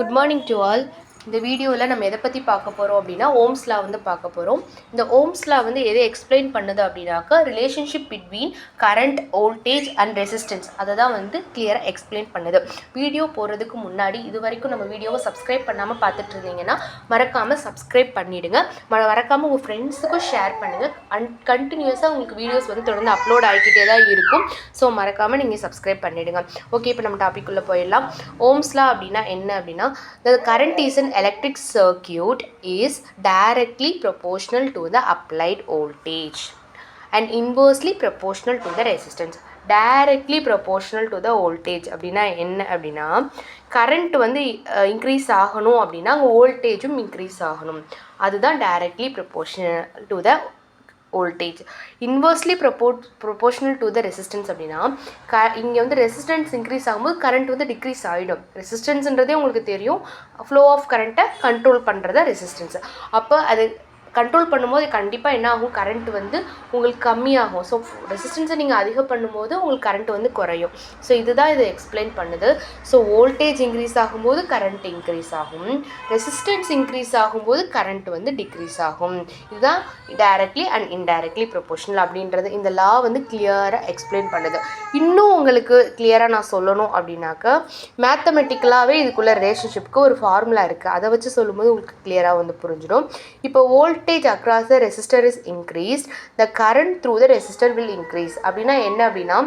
Good morning to all. இந்த வீடியோவில் நம்ம எதை பற்றி பார்க்க போகிறோம் அப்படின்னா ஓம்ஸ் லா வந்து பார்க்க போகிறோம். இந்த ஓம்ஸ் லா வந்து எதை எக்ஸ்பிளைன் பண்ணுது அப்படின்னாக்கா relationship between current, voltage and resistance அதை தான் வந்து கிளியராக எக்ஸ்பிளைன் பண்ணுது. வீடியோ போகிறதுக்கு முன்னாடி இது வரைக்கும் நம்ம வீடியோவை சப்ஸ்கிரைப் பண்ணாமல் பார்த்துட்டு இருந்தீங்கன்னா மறக்காமல் சப்ஸ்கிரைப் பண்ணிவிடுங்க. மறக்காமல் உங்கள் ஃப்ரெண்ட்ஸுக்கும் ஷேர் பண்ணுங்கள். கண்டினியூஸாக உங்களுக்கு வீடியோஸ் வந்து தொடர்ந்து அப்லோட் ஆகிக்கிட்டே தான் இருக்கும். ஸோ மறக்காமல் நீங்கள் சப்ஸ்கிரைப் பண்ணிவிடுங்க. ஓகே, இப்போ நம்ம டாபிக்குள்ளே போயிடலாம். ஓம்ஸ் லா அப்படின்னா என்ன அப்படின்னா, the current is an electric circuit is directly proportional to the applied voltage and inversely proportional to the resistance. directly proportional to the voltage அப்படின்னா என்ன அப்படின்னா, கரண்ட் வந்து இன்க்ரீஸ் ஆகணும் அப்படின்னா அங்கே வோல்டேஜும் இன்க்ரீஸ் ஆகணும். அதுதான் directly proportional to the voltage. Inversely proportional to the resistance அப்படின்னா, இங்கே வந்து ரெசிஸ்டன்ஸ் இன்க்ரீஸ் ஆகும்போது கரண்ட் வந்து டிக்ரீஸ் ஆகிடும். ரெசிஸ்டன்ஸ்ன்றதே உங்களுக்கு தெரியும், ஃப்ளோ ஆஃப் கரண்ட்டை கண்ட்ரோல் பண்ணுறதா ரெசிஸ்டன்ஸ். அப்போ அது கண்ட்ரோல் பண்ணும்போது கண்டிப்பாக என்ன ஆகும், கரண்ட் வந்து உங்களுக்கு கம்மியாகும். ஸோ ரெசிஸ்டன்ஸை நீங்கள் அதிகம் பண்ணும்போது உங்களுக்கு கரண்ட் வந்து குறையும். ஸோ இதுதான் இது எக்ஸ்பிளைன் பண்ணுது. ஸோ வோல்டேஜ் இன்க்ரீஸ் ஆகும்போது கரண்ட் இன்க்ரீஸ் ஆகும், ரெசிஸ்டன்ஸ் இன்க்ரீஸ் ஆகும்போது கரண்ட் வந்து டிக்ரீஸ் ஆகும். இதுதான் டைரக்ட்லி அண்ட் இன்டைரக்ட்லி ப்ரொபோர்ஷனல் அப்படின்றது இந்த லா வந்து கிளியராக எக்ஸ்பிளைன் பண்ணுது. இன்னும் உங்களுக்கு கிளியராக நான் சொல்லணும் அப்படின்னாக்கா, மேத்தமெட்டிக்கலாகவே இதுக்குள்ள ரிலேஷன்ஷிப்புக்கு ஒரு ஃபார்முலா இருக்குது. அதை வச்சு சொல்லும்போது உங்களுக்கு கிளியராக வந்து புரிஞ்சிடும். இப்போ voltage across the resistor is increased, the current through the resistor will increase. அப்படின்னா என்ன அப்படின்னா,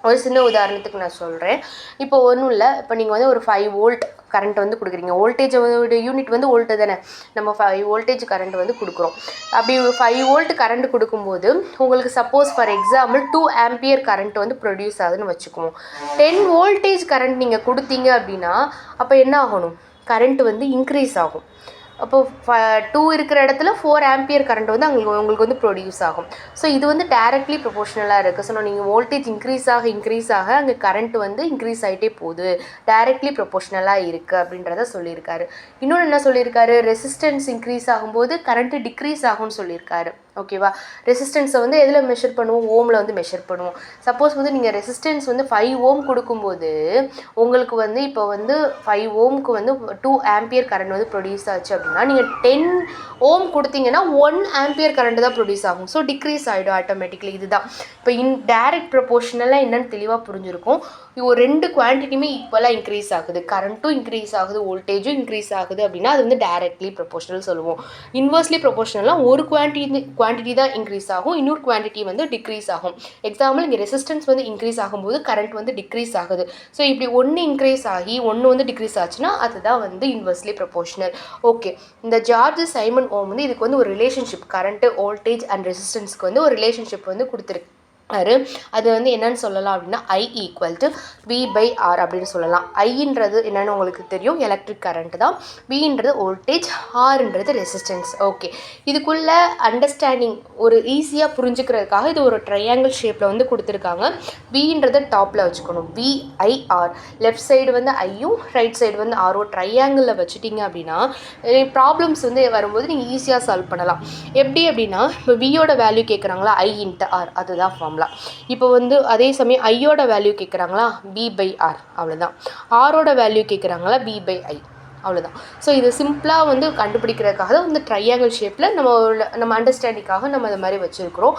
ஒரு சின்ன உதாரணத்துக்கு நான் சொல்கிறேன். இப்போ ஒன்றும் இல்லை, இப்போ நீங்கள் வந்து ஒரு 5 வோல்ட் கரண்ட் வந்து கொடுக்குறீங்க. வோல்டேஜோட யூனிட் வந்து வோல்ட்டு தானே, நம்ம 5 வோல்டேஜ் கரண்ட் வந்து கொடுக்குறோம். அப்படி 5 வோல்ட் கரண்ட் கொடுக்கும்போது உங்களுக்கு suppose for example 2 ampere current வந்து ப்ரொடியூஸ் ஆகுதுன்னு வச்சுக்குவோம். 10 வோல்டேஜ் கரண்ட் நீங்கள் கொடுத்தீங்க அப்படின்னா அப்போ என்ன ஆகணும், கரண்ட் வந்து இன்க்ரீஸ் ஆகும். அப்போது 2 இருக்கிற இடத்துல 4 ஆம்பியர் கரண்ட் வந்து உங்களுக்கு வந்து ப்ரொடியூஸ் ஆகும். ஸோ இது வந்து டைரக்ட்லி ப்ரொபோர்ஷனலாக இருக்குது. ஸோ நீங்கள் வோல்டேஜ் இன்க்ரீஸ் ஆக அங்கே கரண்ட் வந்து இன்க்ரீஸ் ஆகிட்டே போகுது, டைரக்ட்லி ப்ரொபோர்ஷனலாக இருக்குது அப்படின்றத சொல்லியிருக்காரு. இன்னொன்று என்ன சொல்லியிருக்காரு, ரெசிஸ்டன்ஸ் இன்க்ரீஸ் ஆகும்போது கரண்ட்டு டிக்ரீஸ் ஆகும்னு சொல்லியிருக்காரு. ஓகேவா, ரெசிஸ்டன்ஸை வந்து எதில் மெஷர் பண்ணுவோம், ஓமில் வந்து மெஷர் பண்ணுவோம். சப்போஸ் வந்து நீங்கள் ரெசிஸ்டன்ஸ் வந்து 5 ஓம் கொடுக்கும்போது உங்களுக்கு வந்து இப்போ வந்து 5 ஓம்க்கு வந்து 2 ஆம்பியர் கரண்ட் வந்து ப்ரொடியூஸ் ஆச்சு அப்படின்னா, நீங்கள் 10 ஓம் கொடுத்தீங்கன்னா 1 ஆம்பியர் கரண்ட் தான் ப்ரொடியூஸ் ஆகும். ஸோ டிக்ரீஸ் ஆகிடும் ஆட்டோமேட்டிக்கலி. இதுதான் இப்போ டைரக்ட் ப்ரொபோர்ஷனலாக என்னென்னு தெளிவாக புரிஞ்சிருக்கும். ஒரு 2 குவான்டிட்டியுமே ஈக்குவலாக இன்க்ரீஸ் ஆகுது, கரண்ட்டும் இன்க்ரீஸ் ஆகுது, வோல்டேஜும் இன்க்ரீஸ் ஆகுது அப்படின்னா அது வந்து டைரக்ட்லி ப்ரொபோர்ஷனல் சொல்லுவோம். இன்வர்ஸ்லி ப்ரொபோர்ஷனலாக ஒரு குவான்டிட்டி தான் இன்க்ரீஸ் ஆகும், இன்னொரு குவான்டிட்டி வந்து டிக்ரீஸ் ஆகும். எக்ஸாம்பிள் இங்கே ரெசிஸ்டன்ஸ் வந்து இன்க்ரீஸ் ஆகும்போது கரண்ட் வந்து டிக்ரீஸ் ஆகுது. ஸோ இப்படி ஒன்று இன்க்ரீஸ் ஆகி ஒன்று வந்து டிக்ரீஸ் ஆச்சுன்னா அதுதான் வந்து இன்வர்ஸ்லி ப்ரொபோர்ஷனல். ஓகே, இந்த ஜார்ஜ் சைமன் ஓம் வந்து இதுக்கு வந்து ஒரு ரிலேஷன்ஷிப், கரண்ட்டு, வோல்டேஜ் அண்ட் ரெசிஸ்டன்ஸ்க்கு வந்து ஒரு ரிலேஷன்ஷிப் வந்து கொடுத்துருக்கு. அது வந்து என்னன்னு சொல்லலாம் அப்படின்னா, I = V/R அப்படின்னு சொல்லலாம். ஐன்றது என்னென்னு உங்களுக்கு தெரியும், எலக்ட்ரிக் கரண்ட் தான். Vன்றது வோல்டேஜ், Rன்றது ரெசிஸ்டன்ஸ். ஓகே, இதுக்குள்ள அண்டர்ஸ்டாண்டிங் ஒரு ஈஸியாக புரிஞ்சுக்கிறதுக்காக இது ஒரு ட்ரையாங்கிள் ஷேப்பில் வந்து கொடுத்துருக்காங்க. Vன்றதை டாப்பில் வச்சுக்கணும், VIR. லெஃப்ட் சைடு வந்து ஐயும் ரைட் சைடு வந்து ஆரோ ட்ரையாங்கிளில் வச்சுட்டிங்க அப்படின்னா ப்ராப்ளம்ஸ் வந்து வரும்போது நீங்கள் ஈஸியாக சால்வ் பண்ணலாம். எப்படி அப்படின்னா, இப்போ Vயோட வேல்யூ கேட்குறாங்களா, I × R, அதுதான் ஃபார்முலா. இப்போ வந்து அதே சமயம் ஐயோட வேல்யூ கேட்குறாங்களா, V/R, அவ்வளோதான். ஆரோட வேல்யூ கேட்குறாங்களா, V/I, அவ்வளோதான். ஸோ இது சிம்பிளாக வந்து கண்டுபிடிக்கிறதுக்காக தான் வந்து ட்ரையாங்கிள் ஷேப்பில் நம்ம அண்டர்ஸ்டாண்டிங்காக நம்ம அது மாதிரி வச்சுருக்கிறோம்.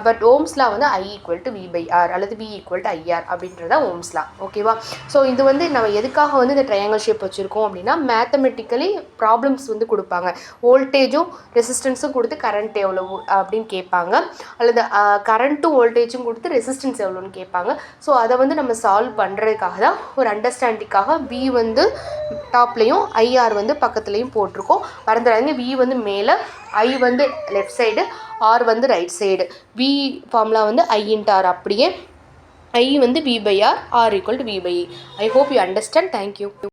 பட் ஓம்ஸ்லா வந்து I = V/R அல்லது V = IR அப்படின்றத ஓம்ஸ்லா. ஓகேவா, ஸோ இது வந்து நம்ம எதுக்காக வந்து இந்த ட்ரையாங்கிள் ஷேப் வச்சுருக்கோம் அப்படின்னா, மேத்தமெட்டிக்கலி ப்ராப்ளம்ஸ் வந்து கொடுப்பாங்க. வோல்டேஜும் ரெசிஸ்டன்ஸும் கொடுத்து கரண்ட் எவ்வளோ அப்படின்னு கேட்பாங்க, அல்லது கரண்ட்டும் வோல்டேஜும் கொடுத்து ரெசிஸ்டன்ஸ் எவ்வளோன்னு கேட்பாங்க. ஸோ அதை வந்து நம்ம சால்வ் பண்ணுறதுக்காக தான் ஒரு அண்டர்ஸ்டாண்டிங்காக V வந்து டாப்லேயும் IR வந்து பக்கத்துலேயும் போட்டிருக்கோம். மறந்துடாதீங்க, V வந்து மேலே, I வந்து லெஃப்ட் சைடு, R வந்து ரைட் சைடு. V ஃபார்முலா வந்து I × R, அப்படியே I வந்து V/R, R = V/I. I hope you understand. Thank you.